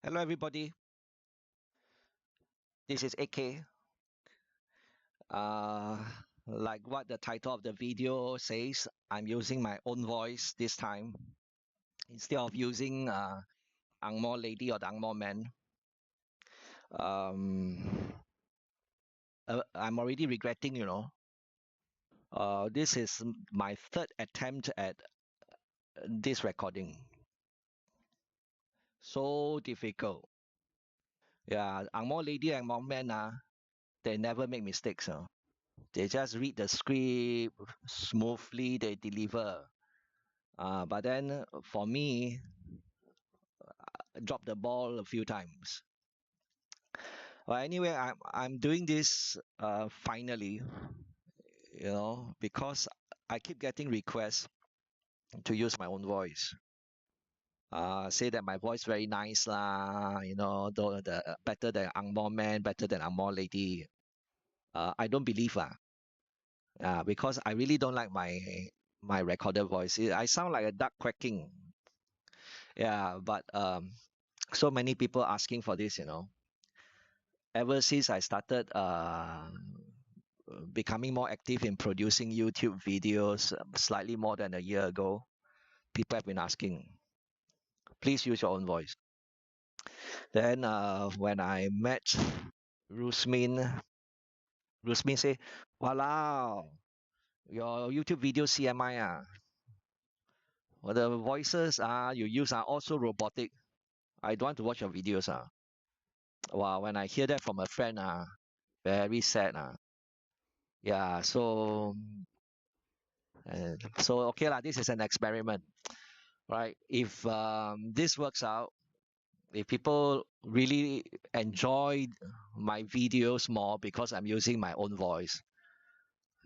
Hello, everybody. This is AK. Uh, like what the title of the video says, I'm using my own voice this time instead of using Angmo lady or the Angmo man. Um, I'm already regretting, this is my third attempt at this recording. So difficult. Yeah, Angmo lady and Angmo man, they never make mistakes. They just read the script smoothly, they deliver. But then for me, drop the ball a few times. Well, anyway, I'm doing this finally, because I keep getting requests to use my own voice. Say that my voice very nice lah, the better than Angmo man, better than Angmo lady. I don't believe because I really don't like my recorded voice. I sound like a duck quacking. Yeah, but so many people asking for this. Ever since I started becoming more active in producing YouTube videos slightly more than a year ago, people have been asking, please use your own voice. Then when I met Rusmin, Rusmin say, "Walao, your YouTube video CMI well, the voices you use are also robotic. I don't want to watch your videos Wow, when I hear that from a friend very sad Yeah, so okay lah. This is an experiment, right? If this works out, if people really enjoy my videos more because I'm using my own voice,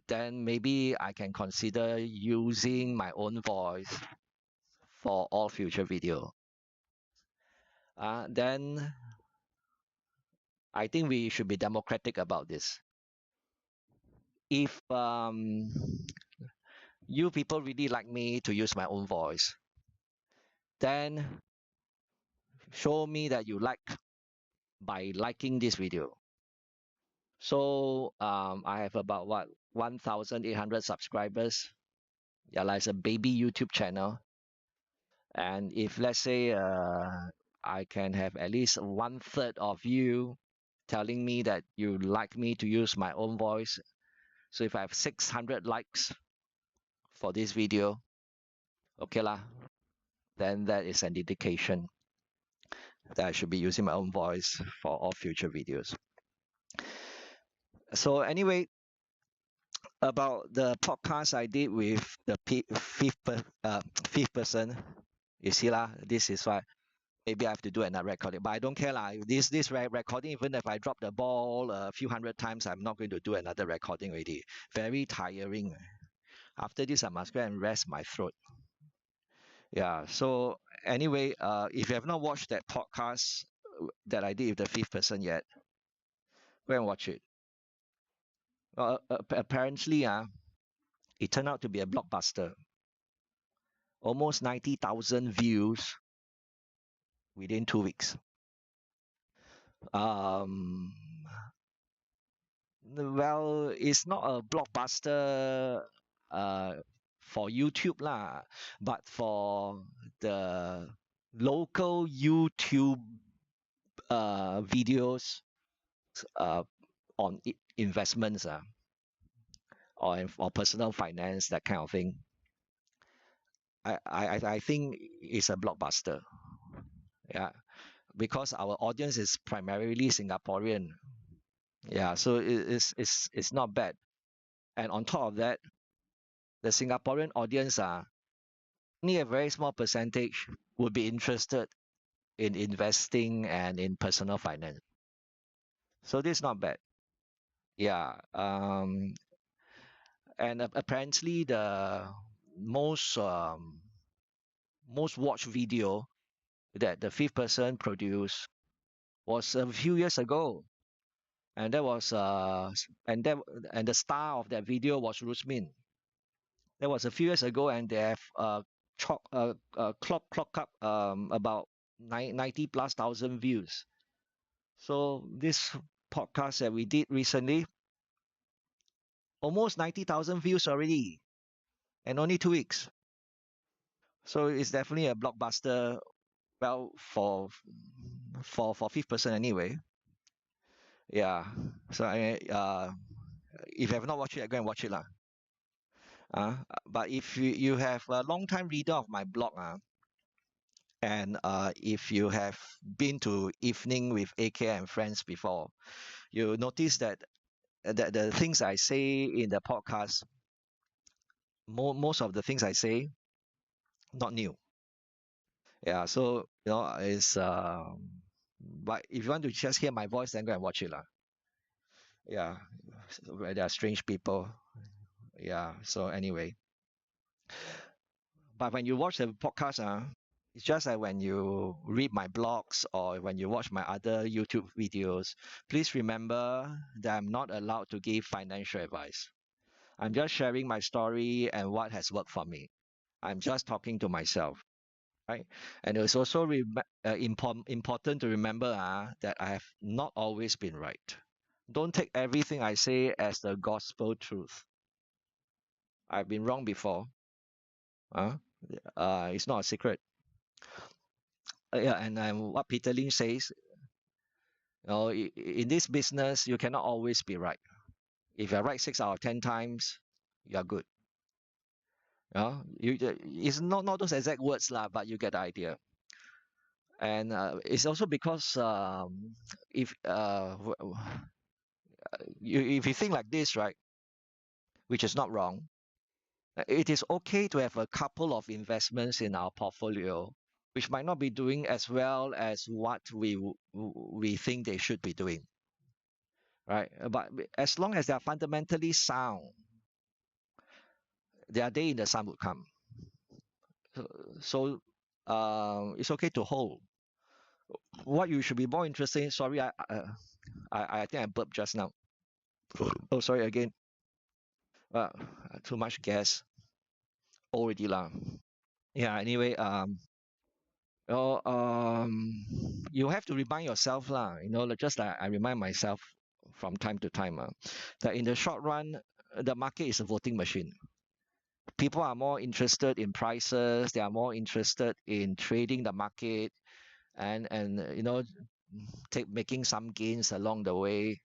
then maybe I can consider using my own voice for all future video. Then I think we should be democratic about this. If you people really like me to use my own voice, then show me that you like by liking this video. So I have about 1,800 subscribers. Yeah, like it's a baby YouTube channel. And if let's say I can have at least one third of you telling me that you like me to use my own voice. So if I have 600 likes for this video, okay lah, then that is an indication that I should be using my own voice for all future videos. So anyway, about the podcast I did with the fifth person, you see lah, this is why maybe I have to do another recording. But I don't care lah. This recording, even if I drop the ball a few hundred times, I'm not going to do another recording already. Very tiring. After this, I must go and rest my throat. Yeah. So anyway, if you have not watched that podcast that I did with the fifth person yet, go and watch it. Apparently, it turned out to be a blockbuster. Almost 90,000 views within 2 weeks. Um, well, it's not a blockbuster uh, for YouTube lah, but for the local YouTube videos uh, on investments or personal finance, that kind of thing. I think it's a blockbuster. Yeah, because our audience is primarily Singaporean. Yeah, so it's not bad. And on top of that, the Singaporean audience only a very small percentage would be interested in investing and in personal finance. So this is not bad. Yeah. And apparently the most most watched video that the fifth person produced was a few years ago. And that was and that and the star of that video was Rusmin. That was a few years ago, and they have clock up about 90 plus thousand views. So this podcast that we did recently, almost 90,000 views already, and only 2 weeks. So it's definitely a blockbuster. Well, for fifth person anyway. Yeah. So if you have not watched it, go and watch it lah. But if you have a long time reader of my blog, and if you have been to evening with AK and friends before, you notice that the things I say in the podcast, most of the things I say, not new. Yeah, so it's but if you want to just hear my voice, then go and watch it lah. Yeah, where there are strange people. Yeah. So anyway, but when you watch the podcast, it's just like when you read my blogs or when you watch my other YouTube videos, please remember that I'm not allowed to give financial advice. I'm just sharing my story and what has worked for me. I'm just talking to myself, right? And it's also important to remember that I have not always been right. Don't take everything I say as the gospel truth. I've been wrong before. Uh, it's not a secret. Yeah, and what Peter Lynch says, in this business, you cannot always be right. If you're right 6 out of 10 times, you're good. It's not those exact words lah, but you get the idea. And it's also because if if you think like this, right, which is not wrong, it is okay to have a couple of investments in our portfolio, which might not be doing as well as what we think they should be doing, right? But as long as they are fundamentally sound, their day in the sun would come. So it's okay to hold. What you should be more interested in. Sorry, I think I burped just now. Oh, sorry again. Uh, Too much gas already lah. Yeah. Anyway, you have to remind yourself lah. Just like I remind myself from time to time, that in the short run, the market is a voting machine. People are more interested in prices. They are more interested in trading the market, and making some gains along the way.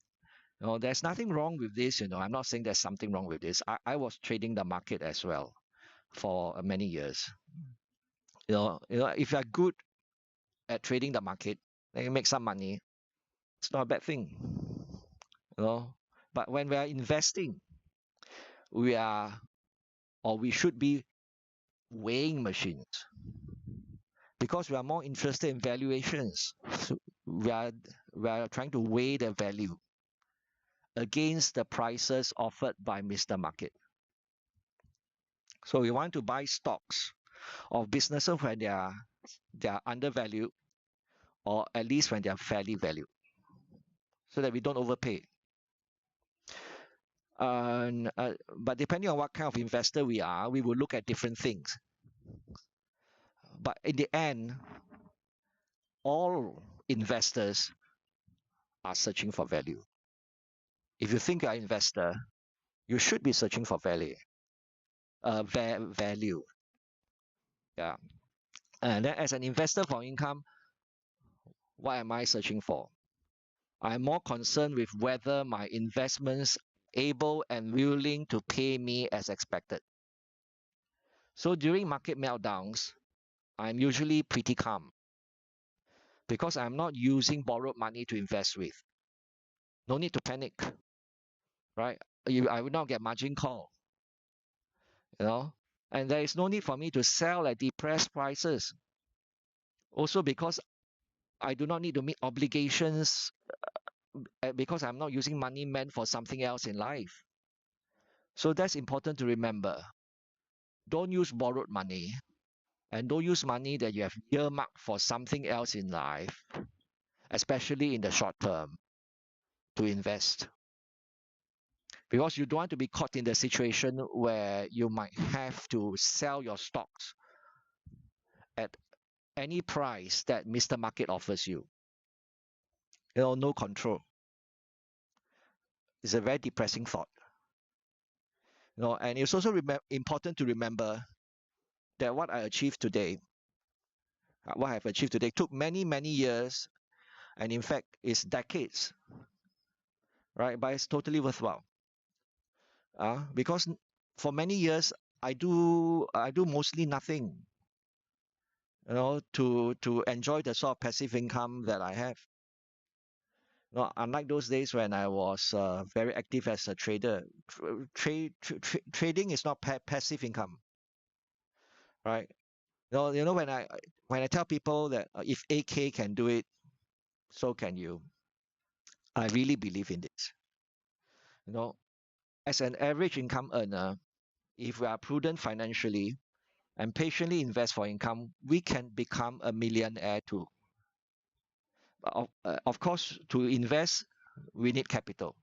There's nothing wrong with this. I'm not saying there's something wrong with this. I was trading the market as well for many years. If you're good at trading the market, then you make some money. It's not a bad thing. you know but when we are investing, we are, or we should be, weighing machines, because we are more interested in valuations. So we are trying to weigh the value against the prices offered by Mr. Market. So we want to buy stocks of businesses when they are undervalued, or at least when they are fairly valued, so that we don't overpay. But depending on what kind of investor we are, we will look at different things. But in the end, all investors are searching for value. If you think you're an investor, you should be searching for value. Value. Yeah. And then as an investor for income, what am I searching for? I'm more concerned with whether my investments able and willing to pay me as expected. So during market meltdowns, I'm usually pretty calm because I'm not using borrowed money to invest with. No need to panic, right? I will not get margin call, you know, and there is no need for me to sell at depressed prices. Also because I do not need to meet obligations, because I'm not using money meant for something else in life. So that's important to remember. Don't use borrowed money, and don't use money that you have earmarked for something else in life, especially in the short term, to invest. Because you don't want to be caught in the situation where you might have to sell your stocks at any price that Mr. Market offers you. No control. It's a very depressing thought. And it's also important to remember that what I achieved today, what I've achieved today, took many, many years, and in fact, is decades, right? But it's totally worthwhile. Because for many years, I do mostly nothing, to enjoy the sort of passive income that I have. Unlike those days when I was very active as a trader, trading is not passive income, right? When I tell people that if AK can do it, so can you. I really believe in this. You know, as an average income earner, if we are prudent financially and patiently invest for income, we can become a millionaire too. Of course, to invest, we need capital.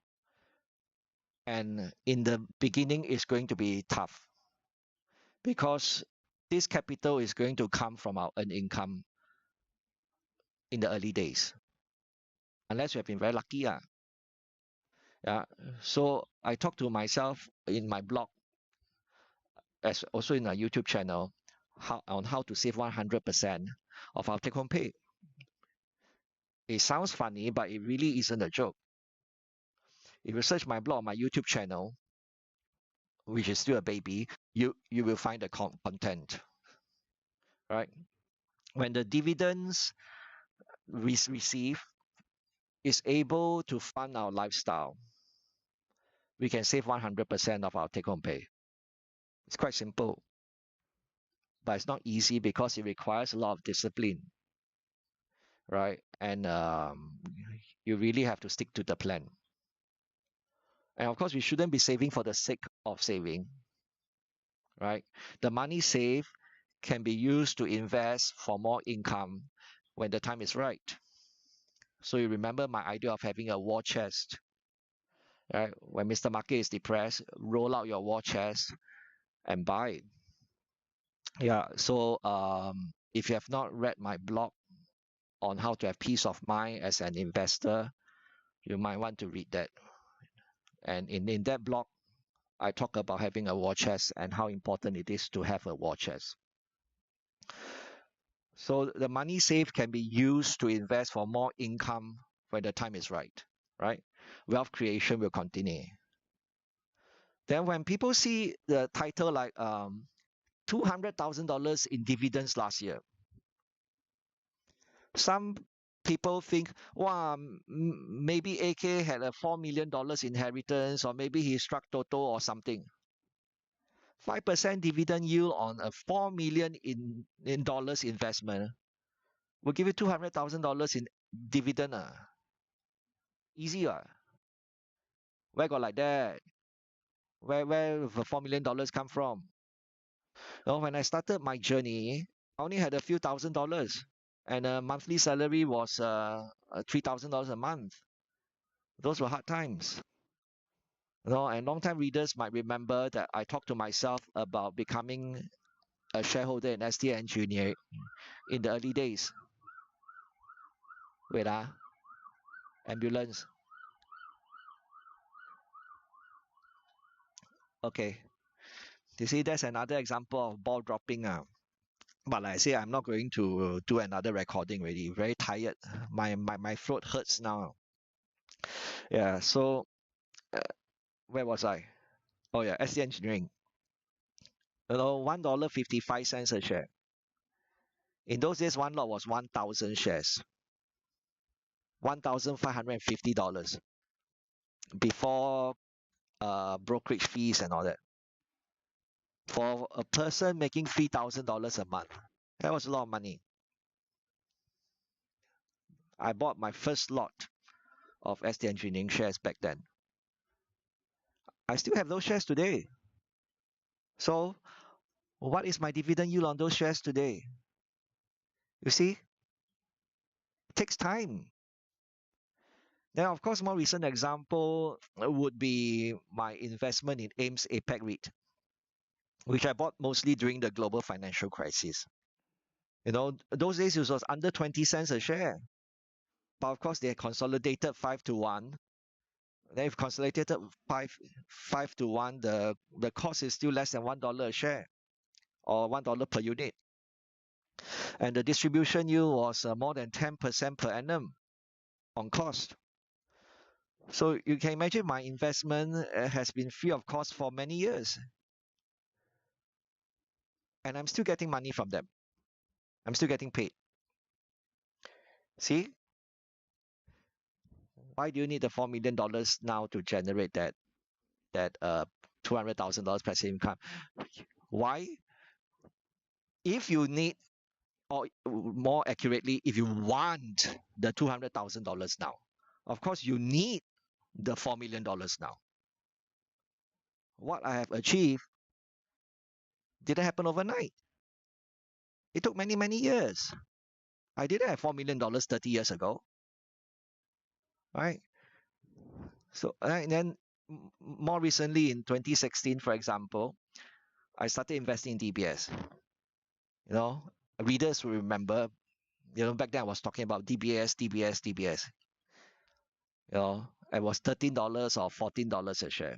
And in the beginning, it's going to be tough because this capital is going to come from our earned income in the early days, unless we have been very lucky. Yeah. So I talk to myself in my blog, as also in our YouTube channel, how to save 100% of our take-home pay. It sounds funny, but it really isn't a joke. If you search my blog, my YouTube channel, which is still a baby, you will find the content, right? When the dividends we receive is able to fund our lifestyle, we can save 100% of our take-home pay. It's quite simple, but it's not easy because it requires a lot of discipline, right? And you really have to stick to the plan. And of course, we shouldn't be saving for the sake of saving, right? The money saved can be used to invest for more income when the time is right. So you remember my idea of having a war chest, right? When Mr. Market is depressed, roll out your war chest and buy it. Yeah. So if you have not read my blog on how to have peace of mind as an investor, you might want to read that. And in that blog, I talk about having a war chest and how important it is to have a war chest. So the money saved can be used to invest for more income when the time is right, right? Wealth creation will continue. Then when people see the title like $200,000 in dividends last year, some people think, wow, maybe AK had a $4 million inheritance, or maybe he struck Toto or something. 5% dividend yield on a $4 million in dollars investment will give you $200,000 in dividend. Easy. Where got like that? Where the $4 million come from? When I started my journey, I only had a few $1,000s, and a monthly salary was $3,000 a month. Those were hard times. And long-time readers might remember that I talked to myself about becoming a shareholder in ST Engineering in the early days. Wait, ambulance. Okay. You see, that's another example of ball dropping. But like I say, I'm not going to do another recording already. Very tired. My throat hurts now. Yeah, so where was I? Oh yeah, SC Engineering. $1.55 a share. In those days, one lot was 1,000 shares. $1,550 before brokerage fees and all that. For a person making $3,000 a month, that was a lot of money. I bought my first lot of ST Engineering shares back then. I still have those shares today. So, what is my dividend yield on those shares today? You see, it takes time. Then, of course, more recent example would be my investment in AIMS APAC REIT, which I bought mostly during the global financial crisis. Those days it was under 20 cents a share. But of course, they consolidated 5 to 1. Then if consolidated five to 1, the cost is still less than $1 a share or $1 per unit. And the distribution yield was more than 10% per annum on cost. So you can imagine my investment has been free of cost for many years. And I'm still getting money from them. I'm still getting paid. See, why do you need the $4 million now to generate that $200,000 passive income? Why? If you need, or more accurately, if you want the $200,000 now, of course you need the $4 million now. What I have achieved didn't happen overnight. It took many, many years. I didn't have $4 million 30 years ago, right? So, and then more recently in 2016, for example, I started investing in DBS. Readers will remember, back then I was talking about DBS, DBS, DBS. It was $13 or $14 a share.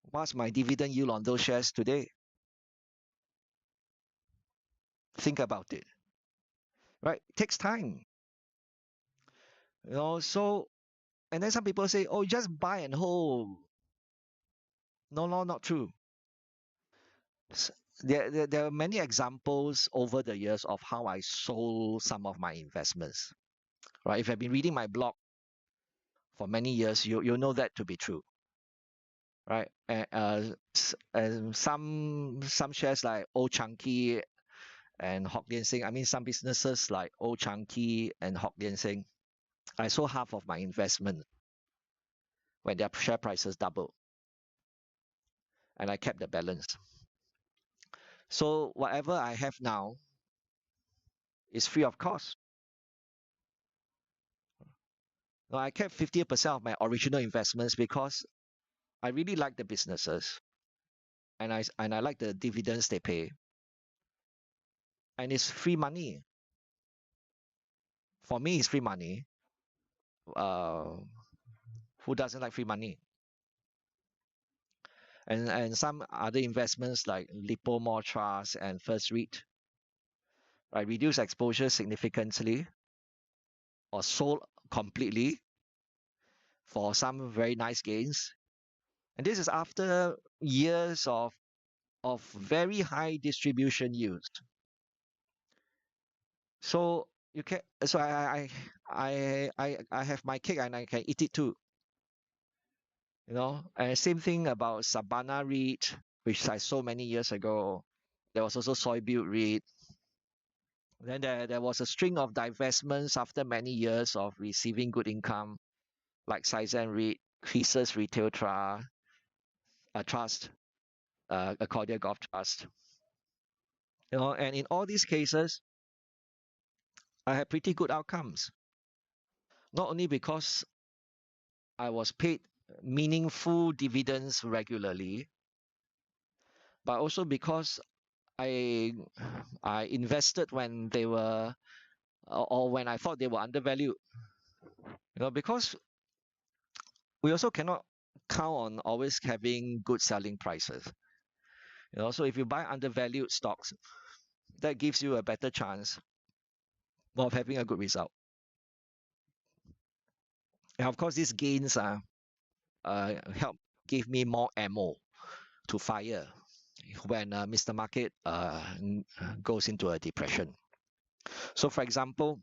What's my dividend yield on those shares today? Think about it, right? It takes time. So, and then some people say, oh, just buy and hold. No, not true. There are many examples over the years of how I sold some of my investments, right? If you've been reading my blog for many years, you'll know that to be true, right? And some shares like Old Chunky and Hock Lian Seng, I mean some businesses like Old Chunky and Hock Lian Seng, I sold half of my investment when their share prices doubled, and I kept the balance. So whatever I have now is free of cost. Now, I kept 50% of my original investments because I really like the businesses, and I like the dividends they pay, and it's free money. For me, it's free money. Uh, who doesn't like free money? And some other investments like Lipo Mall Trust and First REIT, right, reduce exposure significantly or sold completely for some very nice gains. And this is after years of very high distribution yields. So you can so I have my cake and I can eat it too. And same thing about Sabana REIT, which I sold many years ago. There was also Soy Build REIT. Then there was a string of divestments after many years of receiving good income, like Saizen REIT, Creases Retail Trust, Accordia Golf Trust. And in all these cases, I had pretty good outcomes. Not only because I was paid meaningful dividends regularly, but also because I invested when they were or when I thought they were undervalued. Because we also cannot count on always having good selling prices. So if you buy undervalued stocks, that gives you a better chance of having a good result. And of course, these gains help give me more ammo to fire when Mr. Market goes into a depression. So, for example,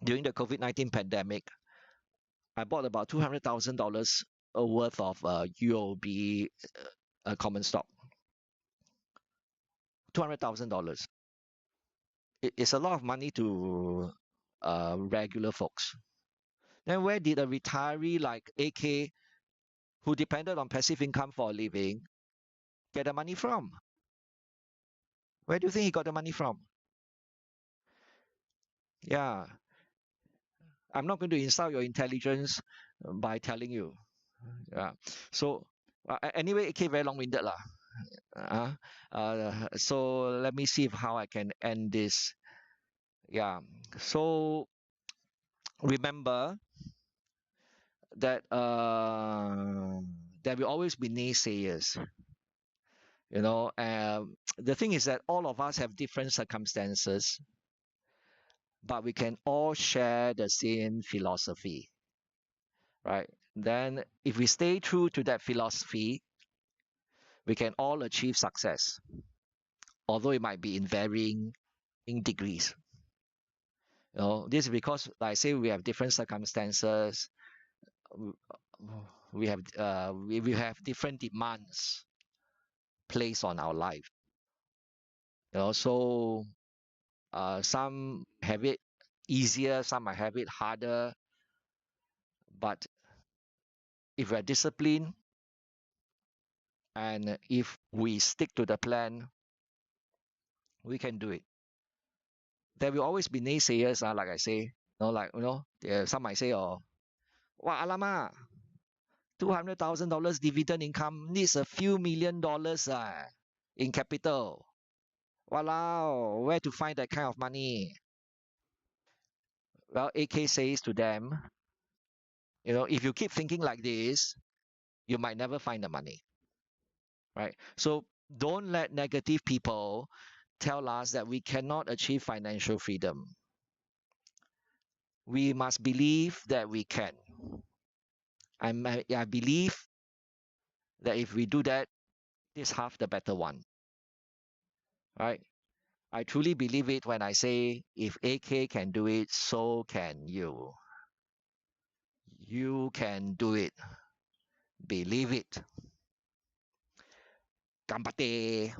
during the COVID-19 pandemic, I bought about $200,000 worth of UOB common stock. $200,000. It's a lot of money to regular folks. Then where did a retiree like AK, who depended on passive income for a living, get the money from? Where do you think he got the money from? Yeah, I'm not going to insult your intelligence by telling you. Yeah. So anyway, AK very long-winded lah. Uh, so let me see if how I can end this. Yeah. So remember that there will always be naysayers. The thing is that all of us have different circumstances, but we can all share the same philosophy, right? Then, if we stay true to that philosophy, we can all achieve success, although it might be in varying in degrees. This is because, like I say, we have different circumstances. w- we have different demands placed on our life. So some have it easier, some might have it harder. But if we're disciplined and if we stick to the plan, we can do it. There will always be naysayers, like I say. Some might say, "Oh, wow, alamak, $200,000 dividend income needs a few $1 million in capital. Walao, where to find that kind of money?" Well, AK says to them, if you keep thinking like this, you might never find the money, right? So don't let negative people tell us that we cannot achieve financial freedom. We must believe that we can. I believe that if we do that, this half the better one, right? I truly believe it when I say if AK can do it, so can you. You can do it. Believe it. Gambate.